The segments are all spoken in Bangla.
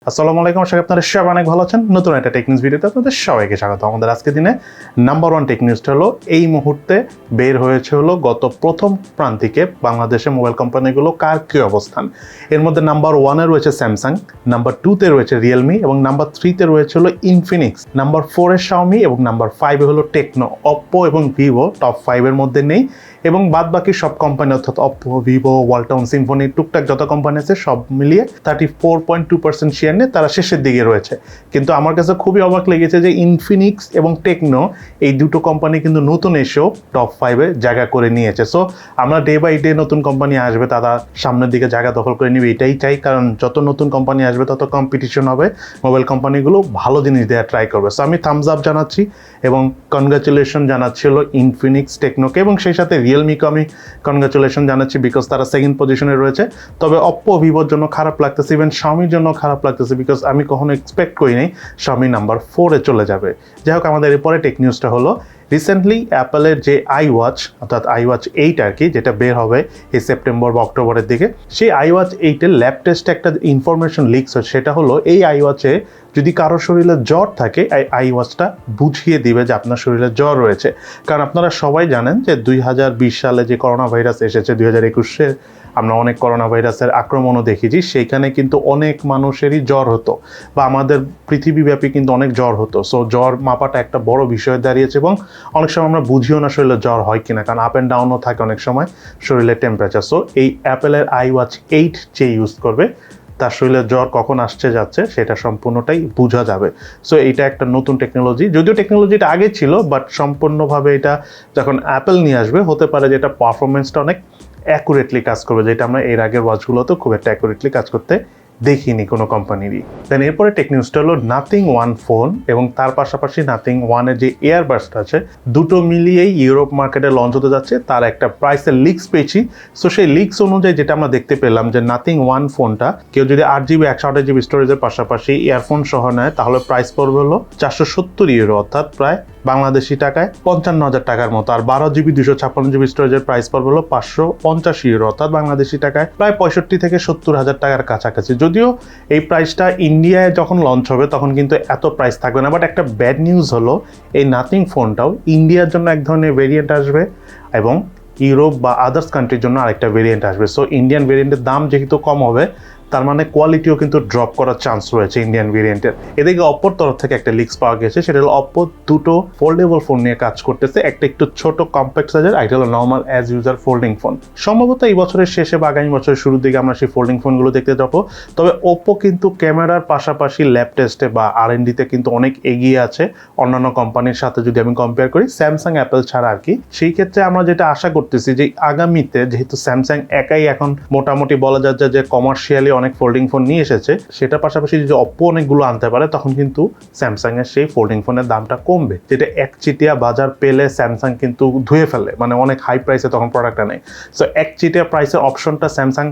আসসালামু আলাইকুম, আশা করি আপনারা সবাই অনেক ভালো আছেন। নতুন একটা টেক নিউজ ভিডিওতে আপনাদের সবাইকে স্বাগত। আমাদের আজকের দিনে নাম্বার 1 টেক নিউজটা হলো এই মুহূর্তে বের হয়েছে হলো গত প্রথম প্রান্তিকে বাংলাদেশে মোবাইল কোম্পানিগুলো কার কী অবস্থান। এর মধ্যে নাম্বার 1-এ রয়েছে স্যামসাং, নাম্বার 2-তে রয়েছে রিয়েলমি এবং নাম্বার 3-তে রয়েছে হলো ইনফিনিক্স, নাম্বার 4-এ শাওমি এবং নাম্বার 5-এ হলো টেকনো। অপ্পো এবং ভিভো টপ 5-এর মধ্যে নেই এবং বাদ বাকি সব কোম্পানি অর্থাৎ অপ্পো, ভিভো, ওয়ালটন, সিম্ফনি, টুকটাক যত কোম্পানি আছে সব মিলিয়ে 34.2% শেয়ার নিয়ে তারা শেষের দিকে রয়েছে। কিন্তু আমার কাছে খুবই অবাক লেগেছে যে ইনফিনিক্স এবং টেকনো এই দুটো কোম্পানি কিন্তু নতুন এসেও টপ 5-এ জায়গা করে নিয়েছে। সো আমরা ডে বাই ডে নতুন কোম্পানি আসবে, তারা সামনের দিকে জায়গা দখল করে নেবে, এটাই চাই। কারণ যত নতুন কোম্পানি আসবে তত কম্পিটিশন হবে, মোবাইল কোম্পানিগুলো ভালো জিনিস দেওয়ার ট্রাই করবে। সো আমি থামস আপ জানাচ্ছি এবং কনগ্রাচুলেশন জানাচ্ছি হলো ইনফিনিক্স, টেকনোকে এবং সেই সাথে রিয়েলমিকে আমি কনগ্রাচুলেশন জানাচ্ছি বিকজ তারা সেকেন্ড পজিশনে রয়েছে। তবে অপ্পো, ভিভোর জন্য খারাপ লাগতেছে, ইভেন শাওমির জন্য খারাপ লাগতেছে বিকজ আমি কখনো এক্সপেক্ট করি নাই শাওমি নাম্বার 4-এ চলে যাবে। যাই হোক, আমাদের এরপরে টেক নিউজটা হলো রিসেন্টলি অ্যাপেলের যে iWatch অর্থাৎ iWatch 8 আর কি, যেটা বের হবে এই সেপ্টেম্বর বা অক্টোবরের দিকে, সেই iWatch 8-এর ল্যাব টেস্টে একটা ইনফরমেশন লিকস হয়। সেটা হলো এই iWatch-এ যদি কারো শরীরে জ্বর থাকে, এই iWatch-টা বুঝিয়ে দিবে যে আপনার শরীরে জ্বর রয়েছে। কারণ আপনারা সবাই জানেন যে 2020 সালে যে করোনা ভাইরাস এসেছে, 2021-এ আমরা অনেক করোনা ভাইরাসের আক্রমণও দেখেছি, সেইখানে কিন্তু অনেক মানুষেরই জ্বর হতো বা আমাদের পৃথিবীব্যাপী কিন্তু অনেক জ্বর হতো। সো জ্বর মাপাটা একটা বড় বিষয় দাঁড়িয়েছে এবং অনেক সময় আমরা বুঝিও না শরীরে জ্বর হয় কিনা, কারণ আপ অ্যান্ড ডাউনও থাকে অনেক সময় শরীরের টেম্পারেচার। সো এই অ্যাপেলের iWatch 8 যে ইউজ করবে তার শরীরে জ্বর কখন আসছে যাচ্ছে সেটা সম্পূর্ণটাই বোঝা যাবে। সো এইটা একটা নতুন টেকনোলজি, যদিও টেকনোলজিটা আগে ছিল, বাট সম্পূর্ণভাবে এটা যখন অ্যাপেল নিয়ে আসবে হতে পারে যে এটা পারফরমেন্সটা অনেক অ্যাকুরেটলি কাজ করবে, যেটা আমরা এর আগের ওয়াচগুলোতেও খুব একটা অ্যাকুরেটলি কাজ করতে দেখিনি কোনো কোম্পানিরই। দেন এরপরে টেক নিউজটা হলো নাথিং ওয়ান ফোন এবং তার পাশাপাশি নাথিং ওয়ানের যে এয়ারবাডসটা আছে, দুটো মিলিয়েই ইউরোপ মার্কেটে লঞ্চ হতে যাচ্ছে। তার একটা প্রাইসের লিক্স পেয়েছি। সো সেই লিক্স অনুযায়ী যেটা আমরা দেখতে পেলাম যে নাথিং ওয়ান ফোনটা কেউ যদি 8GB 128GB স্টোরেজের পাশাপাশি ইয়ারফোন সহ নেয় তাহলে প্রাইস পড়বে হলো 470 ইউরো, অর্থাৎ প্রায় বাংলাদেশি টাকায় 55,000 টাকার মতো। আর 12GB 256GB স্টোরেজের প্রাইস পড়বে হলো 550 ইউরো, অর্থাৎ বাংলাদেশি টাকায় প্রায় 65 থেকে 70,000 টাকার কাছাকাছি। যদিও এই প্রাইসটা ইন্ডিয়ায় যখন লঞ্চ হবে তখন কিন্তু এত প্রাইস থাকবে না। বাট একটা ব্যাড নিউজ হলো এই নাথিং ফোনটাও ইন্ডিয়ার জন্য এক ধরনের ভেরিয়েন্ট আসবে এবং ইউরোপ বা আদার্স কান্ট্রির জন্য আরেকটা ভেরিয়েন্ট আসবে। সো ইন্ডিয়ান ভেরিয়েন্টের দাম যেহেতু কম হবে, তার মানে কোয়ালিটিও কিন্তু ড্রপ করার চান্স রয়েছে ইন্ডিয়ান ভেরিয়েন্টের। এদিকে অপ্পোর তরফ থেকে একটা লিক্স পাওয়া গেছে, সেটা হলো অপ্পো দুটো ফোল্ডেবল ফোন নিয়ে কাজ করতেছে। একটা একটু ছোট কম্প্যাক্ট সাইজের, একটা হলো normal as user folding phone. সম্ভবত এই বছরের শেষে বা আগামী বছরের শুরুর দিকে আমরা সেই ফোল্ডিং ফোনগুলো দেখতে যাবো। তবে ওপ্পো কিন্তু ক্যামেরার পাশাপাশি ল্যাব টেস্টে বা R&D-তে কিন্তু অনেক এগিয়ে আছে অন্যান্য কোম্পানির সাথে যদি আমি কম্পেয়ার করি, স্যামসাং, অ্যাপেল ছাড়া আর কি। সেই ক্ষেত্রে আমরা যেটা আশা করতেছি যে আগামীতে যেহেতু স্যামসাং একাই এখন মোটামুটি বলা যাচ্ছে যে কমার্শিয়ালি অনেক ফোল্ডিং ফোন নিয়ে এসেছে, সেটার পাশাপাশি যদি অপ্পো অনেকগুলো আনতে পারে তখন কিন্তু স্যামসাং এর সেই ফোল্ডিং ফোনের দামটা কমবে, যেটা একচিটিয়া বাজার পেলে স্যামসাং কিন্তু ধুয়ে ফেলে, মানে অনেক হাই প্রাইসে তখন প্রোডাক্টটা নেই। সো একচিটিয়া প্রাইসের অপশনটা স্যামসাং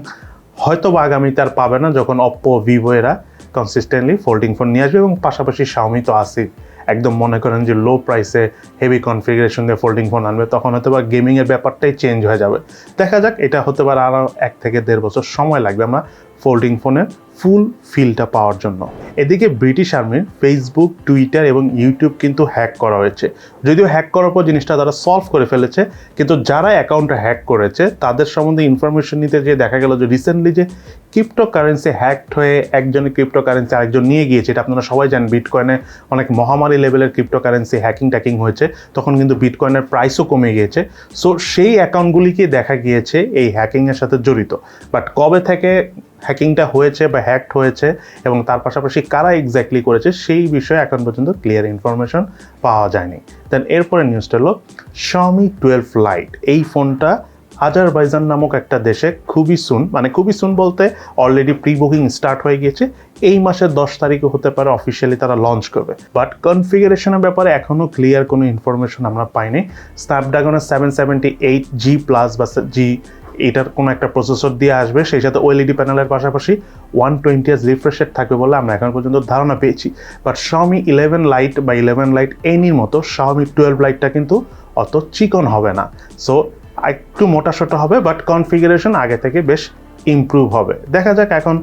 হয়তো বা আগামীতে আর পাবে না যখন অপ্পো, ভিভো এরা কনসিস্টেন্টলি ফোল্ডিং ফোন নিয়ে আসবে এবং পাশাপাশি শাওমি তো আসেই। একদম মনে করেন যে লো প্রাইসে হেভি কনফিগারেশন দিয়ে ফোল্ডিং ফোন আনবে, তখন হয়তো বা গেমিংয়ের ব্যাপারটাই চেঞ্জ হয়ে যাবে। দেখা যাক, এটা হতে পারে আরও 1 থেকে 1.5 বছর সময় লাগবে আমরা ফোল্ডিং ফোনের ফুল ফিলটা পাওয়ার জন্য। এদিকে ব্রিটিশ আর্মির ফেসবুক, টুইটার এবং ইউটিউব কিন্তু হ্যাক করা হয়েছে। যদিও হ্যাক করার পর জিনিসটা তারা সলভ করে ফেলেছে, কিন্তু যারা অ্যাকাউন্টটা হ্যাক করেছে তাদের সম্বন্ধে ইনফরমেশন নিতে যে দেখা গেল যে রিসেন্টলি যে ক্রিপ্টোকারেন্সি হ্যাকড হয়ে একজনের ক্রিপ্টোকারেন্সি আরেকজন নিয়ে গিয়েছে, এটা আপনারা সবাই জানেন। বিটকয়েনে অনেক মহামারী লেভেলের ক্রিপ্টোকারেন্সি ট্যাকিং হয়েছে, তখন কিন্তু বিটকয়েনের প্রাইসও কমে গিয়েছে। সো সেই অ্যাকাউন্টগুলিকে দেখা গিয়েছে এই হ্যাকিংয়ের সাথে জড়িত। বাট কবে থেকে হ্যাকিংটা হয়েছে বা হ্যাকড হয়েছে এবং তার পাশাপাশি কারা এক্স্যাক্টলি করেছে সেই বিষয়ে এখন পর্যন্ত ক্লিয়ার ইনফরমেশন পাওয়া যায়নি। দেন এরপরে নিউজটা হলো Xiaomi 12 Lite। এই ফোনটা আজারবাইজান নামক একটা দেশে খুবই সুন বলতে অলরেডি প্রি বুকিং স্টার্ট হয়ে গিয়েছে। এই মাসের 10 তারিখে হতে পারে অফিসিয়ালি তারা লঞ্চ করবে। বাট কনফিগারেশনের ব্যাপারে এখনও ক্লিয়ার কোনো ইনফরমেশন আমরা পাইনি। স্ন্যাপড্রাগনের 778G+ বা জি এটার কোনো একটা প্রসেসর দিয়ে আসবে, সেই সাথে ওএলইডি প্যানেলের পাশাপাশি 120Hz রিফ্রেশ রেট থাকবে বলে আমরা এখন পর্যন্ত ধারণা পেয়েছি। বাট Xiaomi 11 Lite বা 11 Lite এনির মতো Xiaomi 12 Liteটা কিন্তু অত চিকন হবে না। সো একটু মোটাসোটা হবে, বাট কনফিগারেশন আগে থেকে বেশ ইমপ্রুভ হবে। দেখা যাক এখন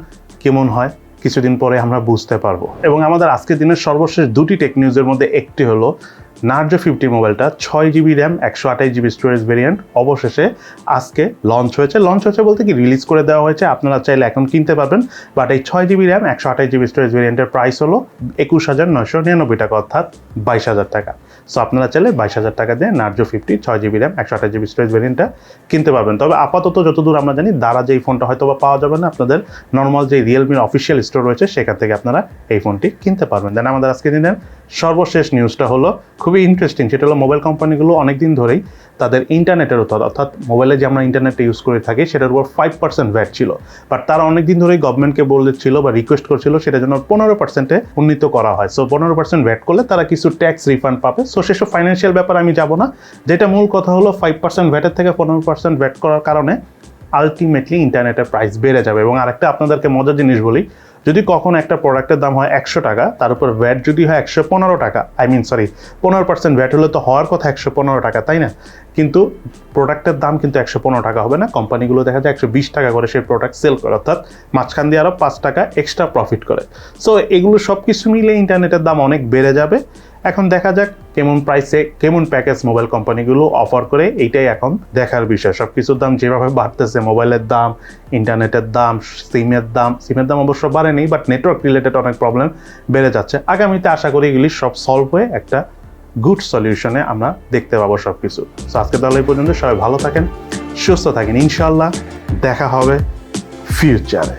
কেমন হয়। কিছুদিন পরে আমরা বুঝতে পারবো। এবং আমাদের আজকের দিনের সর্বশেষ দুটি টেক নিউজের মধ্যে একটি হলো নার্জো 50 মোবাইলটা 6GB RAM 128GB storage variant অবশেষে আজকে লঞ্চ হয়েছে বলতে কি রিলিজ করে দেওয়া হয়েছে, আপনারা চাইলে এখন কিনতে পারবেন। বাট এই 6GB র্যাম 128GB স্টোরেজ ভেরিয়েন্টের প্রাইস হলো 21,999 টাকা, অর্থাৎ 22,000 টাকা। সো আপনারা চাইলে 22,000 টাকা দিয়ে Narzo 50 6GB RAM 128GB storage ভেরিয়েন্টটা কিনতে পারবেন। তবে আপাতত যতদূর আমরা জানি দারাজে এই ফোনটা হয়তো বা পাওয়া যাবে না, আপনাদের নর্মাল যে রিয়েলমির অফিসিয়াল স্টোর রয়েছে সেখান থেকে আপনারা এই ফোনটি কিনতে পারবেন। দেন আমাদের আজকে দিনের সর্বশেষ নিউজটা হলো খুবই ইন্টারেস্টিং, সেটা হলো মোবাইল কোম্পানিগুলো অনেকদিন ধরেই তাদের ইন্টারনেটের উপর, অর্থাৎ মোবাইলে যে আমরা ইন্টারনেটটা ইউজ করে থাকি সেটার উপর 5% ভ্যাট ছিল, বাট তারা অনেকদিন ধরেই গভর্নমেন্টকে বলেছিল বা রিকোয়েস্ট করছিল সেটা জন্য 15%-এ উন্নীত করা হয়। সো 15% ভ্যাট করলে তারা কিছু ট্যাক্স রিফান্ড পাবে। সো সেসব ফাইন্যান্সিয়াল ব্যাপার আমি যাব না, যেটা মূল কথা হলো 5% ভ্যাটের থেকে 15% ভ্যাট করার কারণে আলটিমেটলি ইন্টারনেটের প্রাইস বেড়ে যাবে। এবং আরেকটা আপনাদেরকে মজার জিনিস বলি, যদি কখনো একটা প্রোডাক্টের দাম হয় 100 টাকা, তার উপর ভ্যাট যদি হয় 115 টাকা, 15% ভ্যাট হলে তো হওয়ার কথা 115 টাকা, তাই না? কিন্তু প্রোডাক্টের দাম কিন্তু 115 টাকা হবে না, কোম্পানিগুলো দেখা যায় 120 টাকা করে সেই প্রোডাক্ট সেল করে, অর্থাৎ মাঝখান দিয়ে আরও 5 টাকা এক্সট্রা প্রফিট করে। সো এগুলো সব কিছু মিলে ইন্টারনেটের দাম অনেক বেড়ে যাবে। এখন দেখা যাক কেমন প্রাইসে কেমন প্যাকেজ মোবাইল কোম্পানিগুলো অফার করে, এইটাই এখন দেখার বিষয়। সব কিছুর দাম যেভাবে বাড়তেছে, মোবাইলের দাম, ইন্টারনেটের দাম, সিমের দাম অবশ্য বাড়েনি, বাট নেটওয়ার্ক রিলেটেড অনেক প্রবলেম বেড়ে যাচ্ছে। আগামীতে আশা করি এগুলি সব সলভ হয়ে একটা গুড সলিউশনে আমরা দেখতে পাবো সব কিছু। সো আজকে তাহলে এই পর্যন্ত, সবাই ভালো থাকেন, সুস্থ থাকেন, ইনশাল্লাহ দেখা হবে ফিউচারে।